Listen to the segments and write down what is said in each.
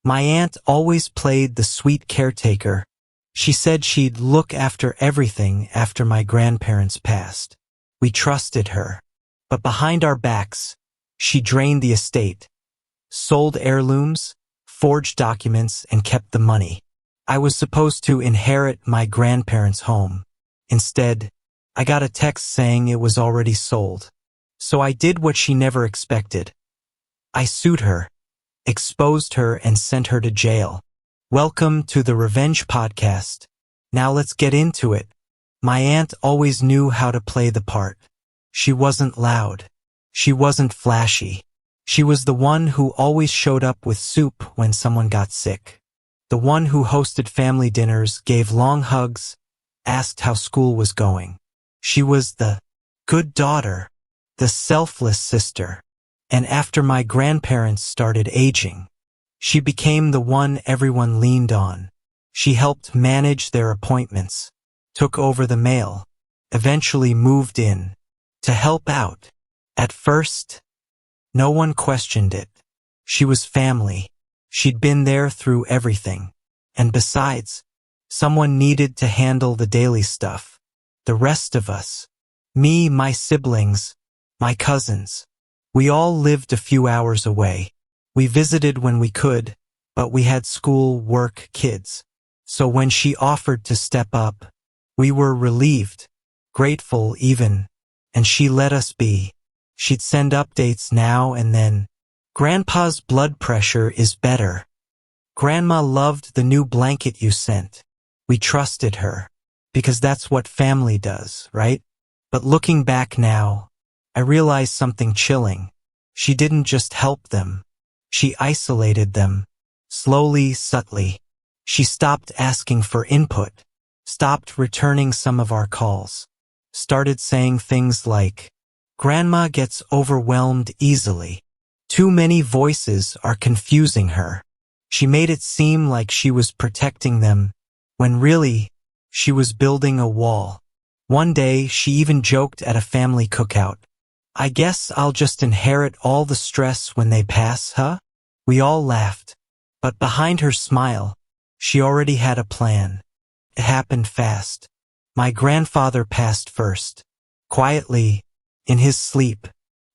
My aunt always played the sweet caretaker. She said she'd look after everything after my grandparents passed. We trusted her. But behind our backs, she drained the estate, sold heirlooms, forged documents, and kept the money. I was supposed to inherit my grandparents' home. Instead, I got a text saying it was already sold. So I did what she never expected. I sued her, exposed her, and sent her to jail. Welcome to the Revenge Podcast. Now let's get into it. My aunt always knew how to play the part. She wasn't loud. She wasn't flashy. She was the one who always showed up with soup when someone got sick. The one who hosted family dinners, gave long hugs, asked how school was going. She was the good daughter, the selfless sister. And after my grandparents started aging, she became the one everyone leaned on. She helped manage their appointments, took over the mail, eventually moved in to help out. At first, no one questioned it. She was family. She'd been there through everything. And besides, someone needed to handle the daily stuff. The rest of us, me, my siblings, my cousins, we all lived a few hours away. We visited when we could, but we had school, work, kids. So when she offered to step up, we were relieved, grateful even, and she let us be. She'd send updates now and then. Grandpa's blood pressure is better. Grandma loved the new blanket you sent. We trusted her, because that's what family does, right? But looking back now, I realized something chilling. She didn't just help them. She isolated them, slowly, subtly. She stopped asking for input, stopped returning some of our calls, started saying things like, "Grandma gets overwhelmed easily. Too many voices are confusing her." She made it seem like she was protecting them, when really, she was building a wall. One day, she even joked at a family cookout, "I guess I'll just inherit all the stress when they pass, huh?" We all laughed. But behind her smile, she already had a plan. It happened fast. My grandfather passed first. Quietly, in his sleep.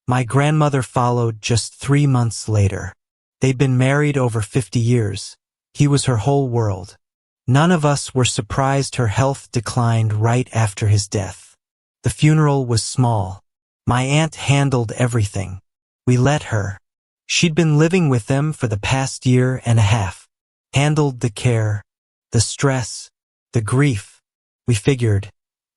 My grandmother followed just 3 months later. They'd been married over 50 years. He was her whole world. None of us were surprised her health declined right after his death. The funeral was small. My aunt handled everything. We let her. She'd been living with them for the past year and a half. Handled the care, the stress, the grief. We figured,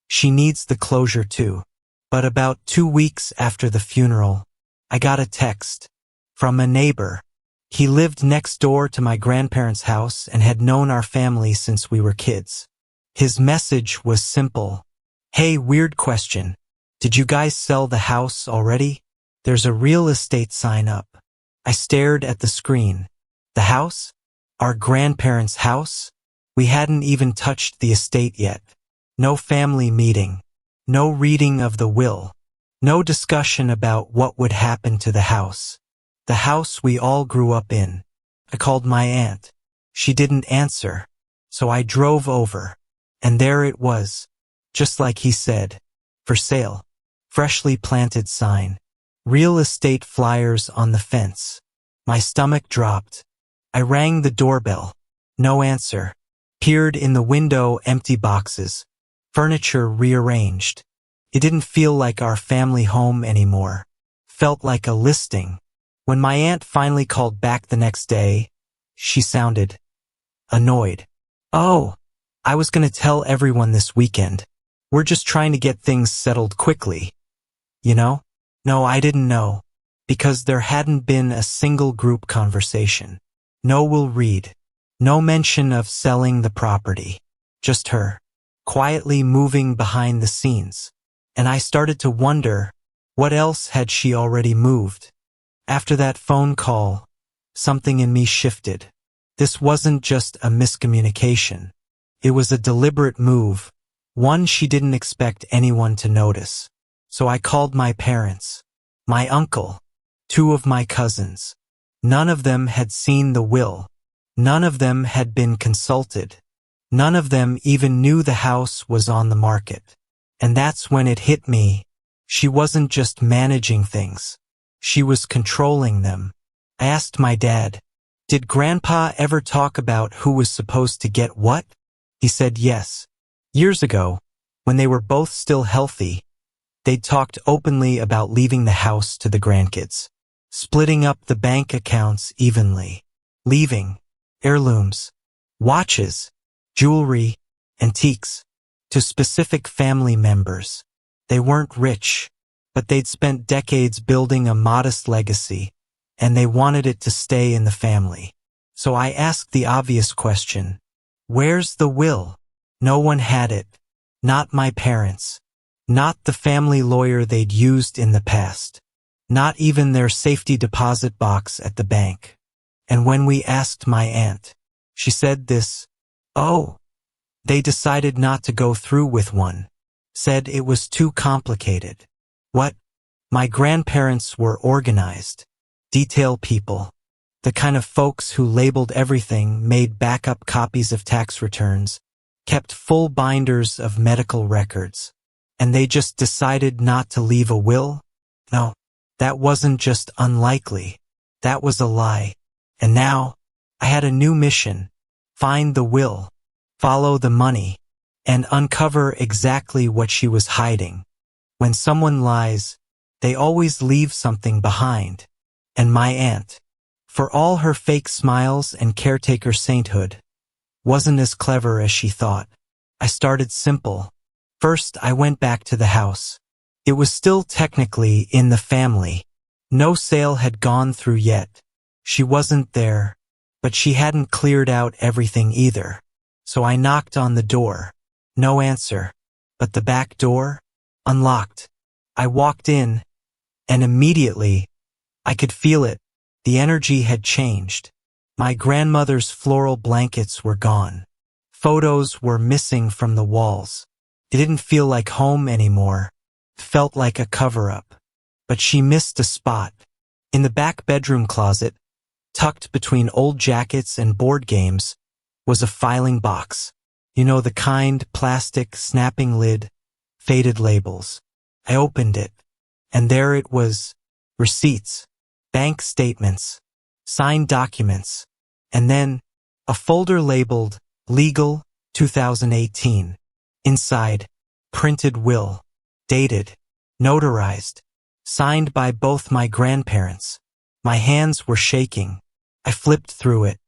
she needs the closure too. But about 2 weeks after the funeral, I got a text from a neighbor. He lived next door to my grandparents' house and had known our family since we were kids. His message was simple. "Hey, weird question. Did you guys sell the house already? There's a real estate sign up." I stared at the screen. The house? Our grandparents' house? We hadn't even touched the estate yet. No family meeting. No reading of the will. No discussion about what would happen to the house. The house we all grew up in. I called my aunt. She didn't answer. So I drove over. And there it was. Just like he said. For sale. Freshly planted sign. Real estate flyers on the fence. My stomach dropped. I rang the doorbell. No answer. Peered in the window, empty boxes. Furniture rearranged. It didn't feel like our family home anymore. Felt like a listing. When my aunt finally called back the next day, she sounded annoyed. "Oh, I was gonna tell everyone this weekend. We're just trying to get things settled quickly. You know?" No, I didn't know. Because there hadn't been a single group conversation. No will read. No mention of selling the property. Just her. Quietly moving behind the scenes. And I started to wonder, what else had she already moved? After that phone call, something in me shifted. This wasn't just a miscommunication. It was a deliberate move, one she didn't expect anyone to notice. So I called my parents, my uncle, 2 of my cousins. None of them had seen the will. None of them had been consulted. None of them even knew the house was on the market. And that's when it hit me. She wasn't just managing things. She was controlling them. I asked my dad, "Did Grandpa ever talk about who was supposed to get what?" He said yes. Years ago, when they were both still healthy, they'd talked openly about leaving the house to the grandkids, splitting up the bank accounts evenly, leaving heirlooms, watches, jewelry, antiques to specific family members. They weren't rich, but they'd spent decades building a modest legacy, and they wanted it to stay in the family. So I asked the obvious question, where's the will? No one had it. Not my parents. Not the family lawyer they'd used in the past. Not even their safety deposit box at the bank. And when we asked my aunt, she said this, "Oh, they decided not to go through with one. Said it was too complicated." What? My grandparents were organized, detail people, the kind of folks who labeled everything, made backup copies of tax returns, kept full binders of medical records, and they just decided not to leave a will? No, that wasn't just unlikely. That was a lie. And now, I had a new mission: find the will, follow the money, and uncover exactly what she was hiding. When someone lies, they always leave something behind. And my aunt, for all her fake smiles and caretaker sainthood, wasn't as clever as she thought. I started simple. First, I went back to the house. It was still technically in the family. No sale had gone through yet. She wasn't there, but she hadn't cleared out everything either. So I knocked on the door. No answer. But the back door? Unlocked. I walked in, and immediately, I could feel it. The energy had changed. My grandmother's floral blankets were gone. Photos were missing from the walls. It didn't feel like home anymore. It felt like a cover-up. But she missed a spot. In the back bedroom closet, tucked between old jackets and board games, was a filing box. You know, the kind, plastic, snapping lid, faded labels. I opened it, and there it was: receipts, bank statements, signed documents, and then a folder labeled Legal 2018. Inside, printed will, dated, notarized, signed by both my grandparents. My hands were shaking. I flipped through it,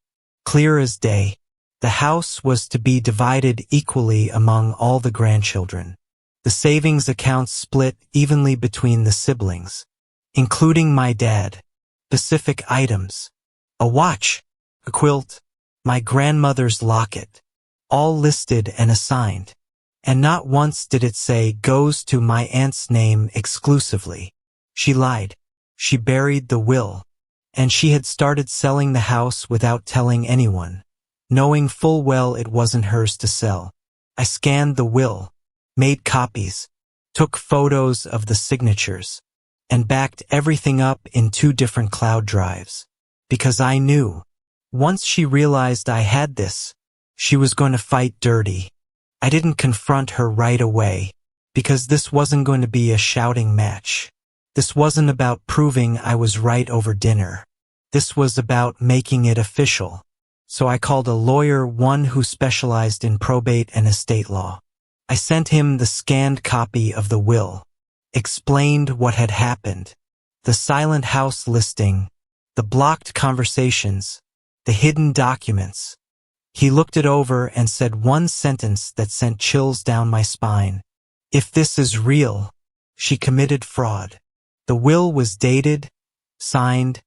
clear as day. The house was to be divided equally among all the grandchildren. The savings accounts split evenly between the siblings, including my dad. Specific items: a watch, a quilt, my grandmother's locket, all listed and assigned. And not once did it say goes to my aunt's name exclusively. She lied. She buried the will. And she had started selling the house without telling anyone, knowing full well it wasn't hers to sell. I scanned the will, made copies, took photos of the signatures, and backed everything up in 2 different cloud drives. Because I knew, once she realized I had this, she was going to fight dirty. I didn't confront her right away, because this wasn't going to be a shouting match. This wasn't about proving I was right over dinner. This was about making it official. So I called a lawyer, one who specialized in probate and estate law. I sent him the scanned copy of the will, explained what had happened, the silent house listing, the blocked conversations, the hidden documents. He looked it over and said one sentence that sent chills down my spine. "If this is real, she committed fraud." The will was dated, signed,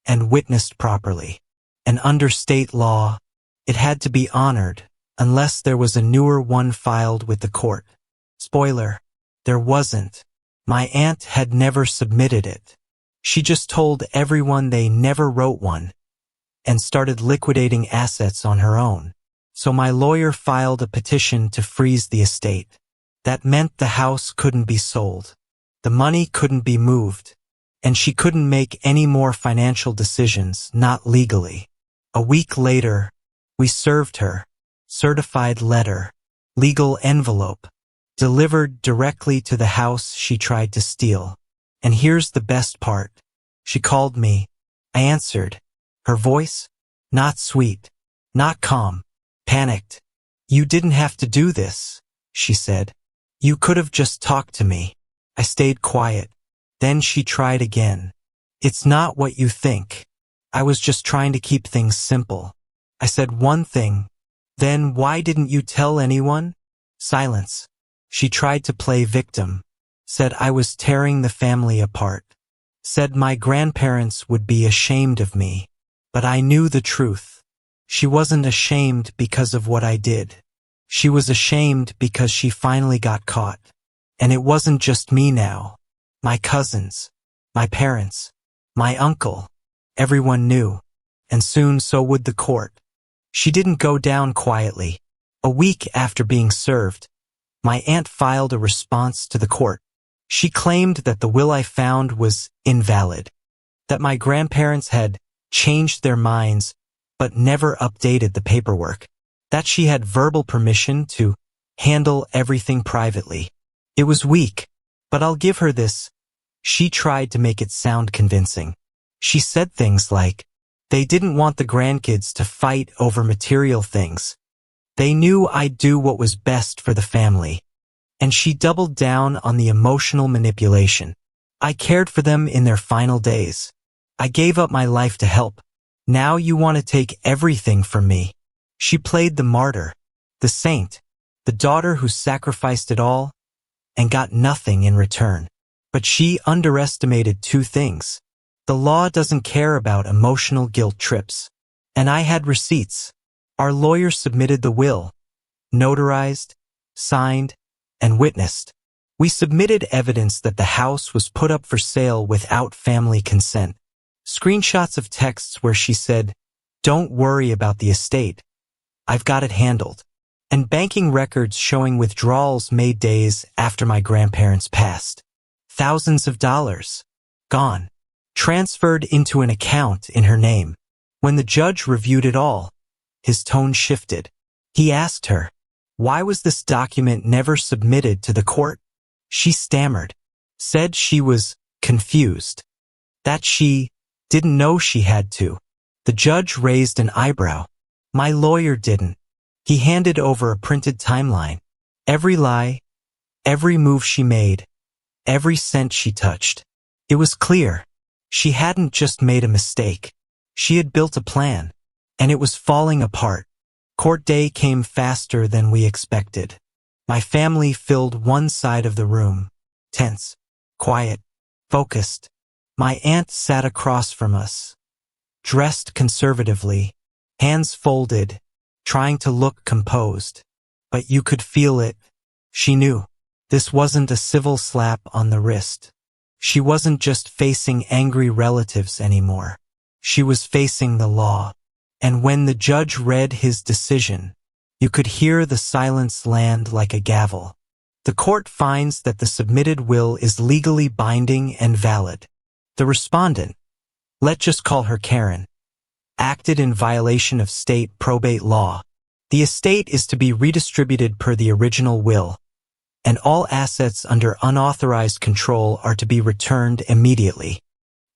and witnessed properly. And under state law, it had to be honored, unless there was a newer one filed with the court. Spoiler, there wasn't. My aunt had never submitted it. She just told everyone they never wrote one, and started liquidating assets on her own. So my lawyer filed a petition to freeze the estate. That meant the house couldn't be sold. The money couldn't be moved, and she couldn't make any more financial decisions, not legally. A week later, we served her. Certified letter. Legal envelope. Delivered directly to the house she tried to steal. And here's the best part. She called me. I answered. Her voice? Not sweet. Not calm. Panicked. You didn't have to do this, she said. You could have just talked to me. I stayed quiet. Then she tried again. It's not what you think. I was just trying to keep things simple. I said one thing. Then why didn't you tell anyone? Silence. She tried to play victim. Said I was tearing the family apart. Said my grandparents would be ashamed of me. But I knew the truth. She wasn't ashamed because of what I did. She was ashamed because she finally got caught. And it wasn't just me now. My cousins, my parents, my uncle, everyone knew. And soon so would the court. She didn't go down quietly. A week after being served, my aunt filed a response to the court. She claimed that the will I found was invalid, that my grandparents had changed their minds but never updated the paperwork, that she had verbal permission to handle everything privately. It was weak, but I'll give her this. She tried to make it sound convincing. She said things like, they didn't want the grandkids to fight over material things. They knew I'd do what was best for the family. And she doubled down on the emotional manipulation. I cared for them in their final days. I gave up my life to help. Now you want to take everything from me. She played the martyr, the saint, the daughter who sacrificed it all and got nothing in return. But she underestimated two things. The law doesn't care about emotional guilt trips. And I had receipts. Our lawyer submitted the will, notarized, signed, and witnessed. We submitted evidence that the house was put up for sale without family consent. Screenshots of texts where she said, "Don't worry about the estate. I've got it handled." And banking records showing withdrawals made days after my grandparents passed. Thousands of dollars. Gone. Transferred into an account in her name. When the judge reviewed it all, his tone shifted. He asked her, why was this document never submitted to the court? She stammered, said she was confused, that she didn't know she had to. The judge raised an eyebrow. My lawyer didn't. He handed over a printed timeline. Every lie, every move she made, every cent she touched. It was clear. She hadn't just made a mistake. She had built a plan, and it was falling apart. Court day came faster than we expected. My family filled one side of the room, tense, quiet, focused. My aunt sat across from us, dressed conservatively, hands folded, trying to look composed. But you could feel it. She knew. This wasn't a civil slap on the wrist. She wasn't just facing angry relatives anymore. She was facing the law. And when the judge read his decision, you could hear the silence land like a gavel. The court finds that the submitted will is legally binding and valid. The respondent, let's just call her Karen, acted in violation of state probate law. The estate is to be redistributed per the original will, and all assets under unauthorized control are to be returned immediately.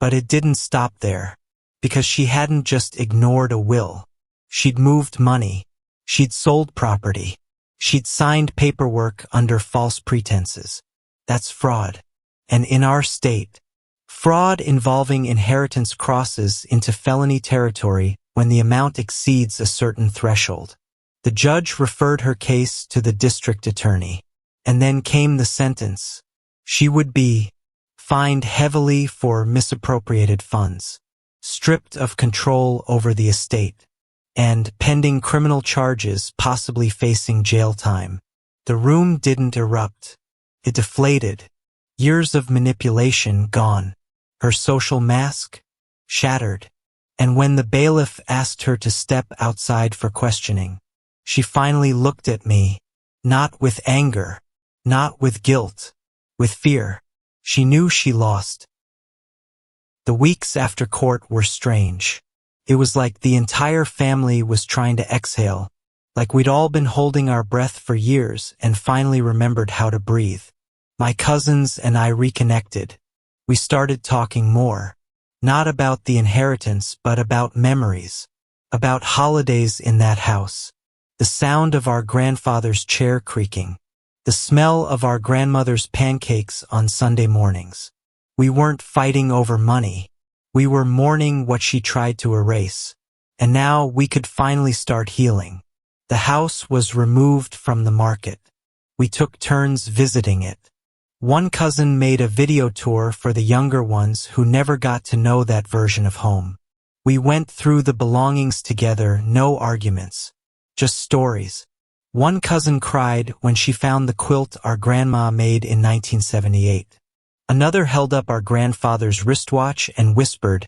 But it didn't stop there, because she hadn't just ignored a will. She'd moved money. She'd sold property. She'd signed paperwork under false pretenses. That's fraud. And in our state, fraud involving inheritance crosses into felony territory when the amount exceeds a certain threshold. The judge referred her case to the district attorney. And then came the sentence. She would be fined heavily for misappropriated funds, stripped of control over the estate, and pending criminal charges, possibly facing jail time. The room didn't erupt. It deflated. Years of manipulation gone. Her social mask shattered. And when the bailiff asked her to step outside for questioning, she finally looked at me, not with anger, not with guilt, with fear. She knew she lost. The weeks after court were strange. It was like the entire family was trying to exhale, like we'd all been holding our breath for years and finally remembered how to breathe. My cousins and I reconnected. We started talking more, not about the inheritance, but about memories, about holidays in that house, the sound of our grandfather's chair creaking, the smell of our grandmother's pancakes on Sunday mornings. We weren't fighting over money. We were mourning what she tried to erase. And now we could finally start healing. The house was removed from the market. We took turns visiting it. One cousin made a video tour for the younger ones who never got to know that version of home. We went through the belongings together, no arguments, just stories. One cousin cried when she found the quilt our grandma made in 1978. Another held up our grandfather's wristwatch and whispered,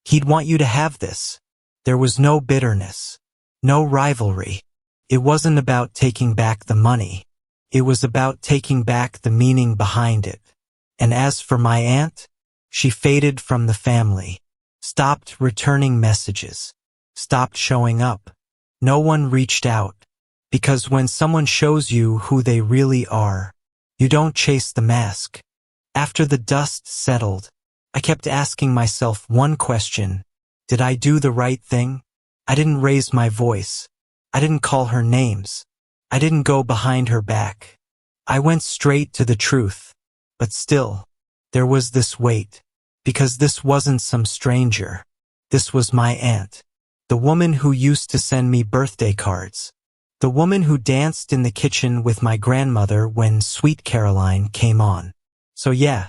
"He'd want you to have this." There was no bitterness, no rivalry. It wasn't about taking back the money. It was about taking back the meaning behind it. And as for my aunt, she faded from the family, stopped returning messages, stopped showing up. No one reached out, because when someone shows you who they really are, you don't chase the mask. After the dust settled, I kept asking myself one question. Did I do the right thing? I didn't raise my voice. I didn't call her names. I didn't go behind her back. I went straight to the truth. But still, there was this weight, because this wasn't some stranger. This was my aunt, the woman who used to send me birthday cards, the woman who danced in the kitchen with my grandmother when Sweet Caroline came on. So yeah,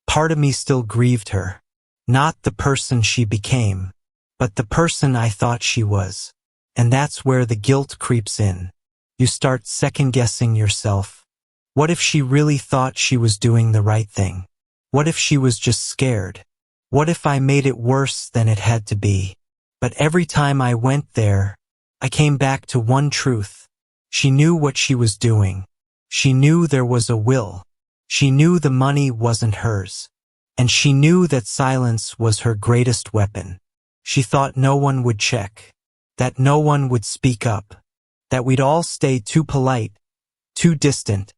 part of me still grieved her. Not the person she became, but the person I thought she was. And that's where the guilt creeps in. You start second-guessing yourself. What if she really thought she was doing the right thing? What if she was just scared? What if I made it worse than it had to be? But every time I went there, I came back to one truth. She knew what she was doing. She knew there was a will. She knew the money wasn't hers. And she knew that silence was her greatest weapon. She thought no one would check, that no one would speak up, that we'd all stay too polite, too distant,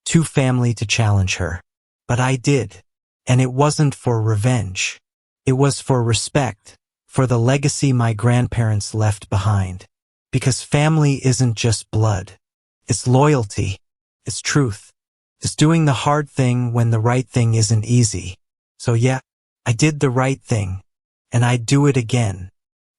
too family to challenge her. But I did. And it wasn't for revenge. It was for respect, for the legacy my grandparents left behind. Because family isn't just blood. It's loyalty. It's truth. It's doing the hard thing when the right thing isn't easy. So yeah, I did the right thing. And I'd do it again.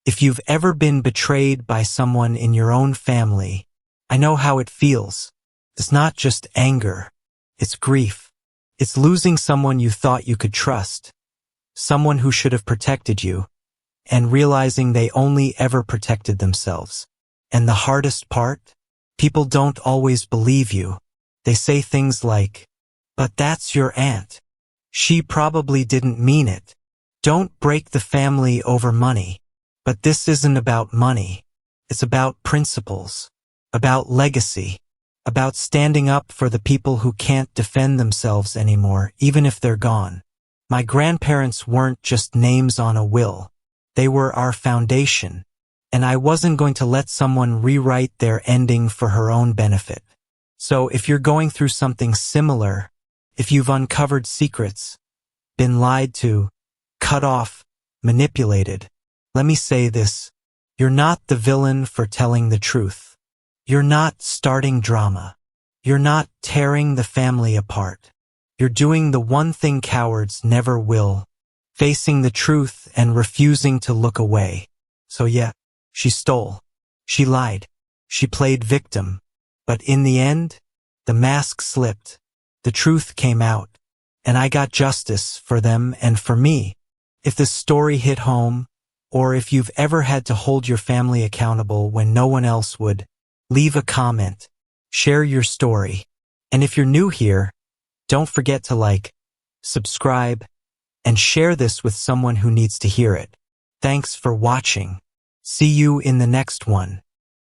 If you've ever been betrayed by someone in your own family, I know how it feels. It's not just anger. It's grief. It's losing someone you thought you could trust, someone who should have protected you, and realizing they only ever protected themselves. And the hardest part? People don't always believe you. They say things like, "But that's your aunt. She probably didn't mean it." Don't break the family over money. But this isn't about money. It's about principles, about legacy, about standing up for the people who can't defend themselves anymore, even if they're gone. My grandparents weren't just names on a will. They were our foundation. And I wasn't going to let someone rewrite their ending for her own benefit. So if you're going through something similar, if you've uncovered secrets, been lied to, cut off, manipulated, let me say this. You're not the villain for telling the truth. You're not starting drama. You're not tearing the family apart. You're doing the one thing cowards never will, facing the truth and refusing to look away. So yeah, she stole. She lied. She played victim. But in the end, the mask slipped. The truth came out. And I got justice for them and for me. If this story hit home, or if you've ever had to hold your family accountable when no one else would, leave a comment, share your story. And if you're new here, don't forget to like, subscribe, and share this with someone who needs to hear it. Thanks for watching. See you in the next one.